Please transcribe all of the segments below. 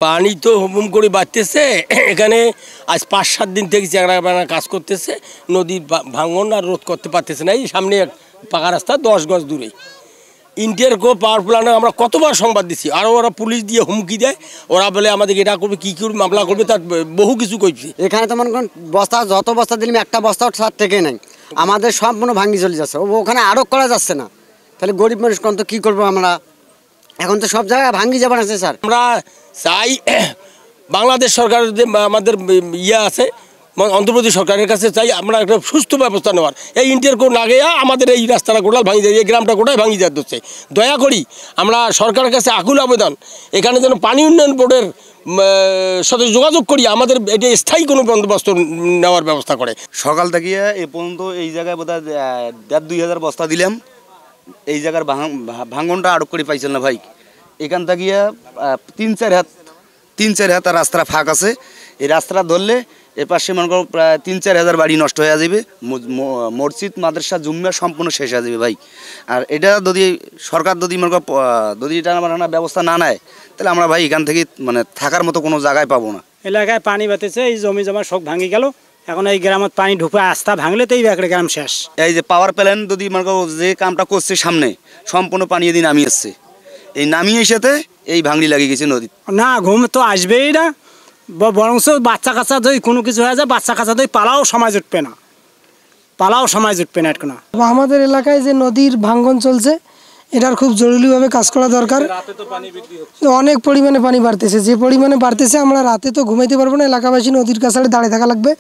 পানি তো হুম করে বাড়তেছে এখানে আজ ৫-৭ দিন থেকে চ্যাংড়া কাজ করতেছে। নদীর ভাঙন আর রোধ করতে পারতেছে না। এই সামনে পাকা রাস্তা ১০ গজ দূরে ইন্টারকো পাওয়ার প্ল্যান্টে আমরা কতবার সংবাদ দিচ্ছি, আরও ওরা পুলিশ দিয়ে হুমকি দেয়। ওরা বলে আমাদেরকে এটা করবে, কী করবে, মামলা করবে, তার বহু কিছু করছে। এখানে তো মনে করেন বস্তা যত বস্তা দিলাম একটা বস্তাও ছাড় থেকে নেই, আমাদের সম্পূর্ণ ভাঙি চলে যাচ্ছে। ওখানে আরও করা যাচ্ছে না, তাহলে গরিব মানুষ কোন তো কী করবো আমরা? এখন তো সব জায়গায় ভাঙি যাবার আছে স্যার। আমরা চাই বাংলাদেশ সরকার যে আমাদের ইয়ে আছে, অন্ধ্রপ্রদেশ সরকারের কাছে চাই আমরা একটা সুস্থ ব্যবস্থা নেওয়ার। এই ইন্টারকো না গিয়ে আমাদের এই রাস্তাটা গোটাল ভাঙি যায়, এই গ্রামটা গোটাই ভাঙি যাচ্ছে। দয়া করি আমরা সরকারের কাছে আকুল আবেদন, এখানে যেন পানি উন্নয়ন বোর্ডের সাথে যোগাযোগ করি, আমাদের এটা স্থায়ী কোনো বন্দোবস্ত নেওয়ার ব্যবস্থা করে। সকাল থেকে এ পর্যন্ত এই জায়গায় বোধহয় ১,৫-২ বস্তা দিলাম। এই জায়গার ভাঙনটা আটক করে পাইছিল না ভাই। এখান থেকে ৩-৪ হাত রাস্তা ফাঁক আছে। এই রাস্তাটা ধরলে এর পাশে মনে করো প্রায় ৩-৪ হাজার বাড়ি নষ্ট হয়ে যাবে। মসজিদ মাদ্রাসা জুম্মা সম্পূর্ণ শেষ হয়ে যাবে ভাই। আর এটা যদি সরকার যদি মনে করো যদি এটা আমরা ব্যবস্থা না নেয়, তাহলে আমরা ভাই এখান থেকে মানে থাকার মতো কোনো জায়গায় পাবো না। এলাকায় পানি বাতেছে, এই জমি জমা সব ভাঙি গেল। এখন এই গ্রামত পানি ঢুকে আস্থা ভাঙলে তো এই একটা গ্রাম শেষ। এই যে পাওয়ার প্ল্যান্ট যদি মনে করো যে কামটা করছে সামনে সম্পূর্ণ পানি এদিন নামিয়ে এসছে, এই নামিয়ে এসেতে এই ভাঙড়ি লাগিয়ে গেছে নদী। না ঘুম তো আসবেই না, বরং বাচ্চা কাচ্চা যদি কোনো কিছু হয়ে যায়, বাচ্চা কাচ্চা যদি পালাও সময় জুটবে না, এটা না। আমাদের এলাকায় যে নদীর ভাঙ্গন চলছে, এটার খুব জরুরিভাবে কাজ করা দরকার। অনেক পরিমাণে পানি বাড়তেছে, যে পরিমাণে বাড়তেছে আমরা রাতে তো ঘুমাইতে পারবো না। এলাকাবাসী নদীর কাছে দাঁড়িয়ে থাকা লাগবে,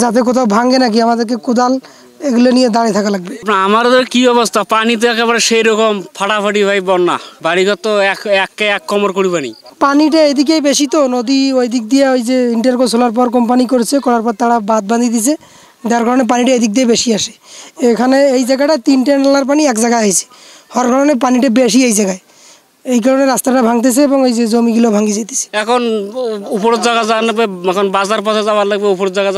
যাতে কোথাও ভাঙে নাকি আমাদেরকে কোদাল এগুলো নিয়ে দাঁড়িয়ে থাকা লাগবে। আমাদের কি অবস্থা, পানি তো একেবারে সেই রকম ফাটাফাটি ভাই, বন্যা বাড়িঘর তো এক কমর করি পানি। পানিটা এদিকেই বেশি, তো নদী ওই দিক দিয়ে ওই যে ইন্টারকো সোলার পাওয়ার কোম্পানি করার পর তারা বাঁধ বাঁধিয়ে দিয়েছে, যার কারণে পানিটা এদিক দিয়ে বেশি আসে। এখানে এই জায়গাটা 3টে নালার পানি এক জায়গায় হয়েছে, হওয়ার কারণে পানিটা বেশি এই জায়গায়, এই কারণে রাস্তাটা ভাঙতেছে এবং এই যে জমিগুলো ভাঙি যেতেছে। এখন উপরের জায়গা যাওয়ার লাগবে, এখন বাজার পথে যাওয়ার লাগবে, উপরের জায়গা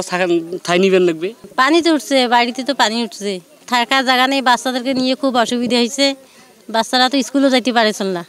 ঠাই নিবেন লাগবে। পানি তো উঠছে, বাড়িতে তো পানি উঠছে, থাকার জায়গা নেই, বাচ্চাদেরকে নিয়ে খুব অসুবিধা হয়েছে। বাচ্চারা তো স্কুলও যাইতে পারেছিল না।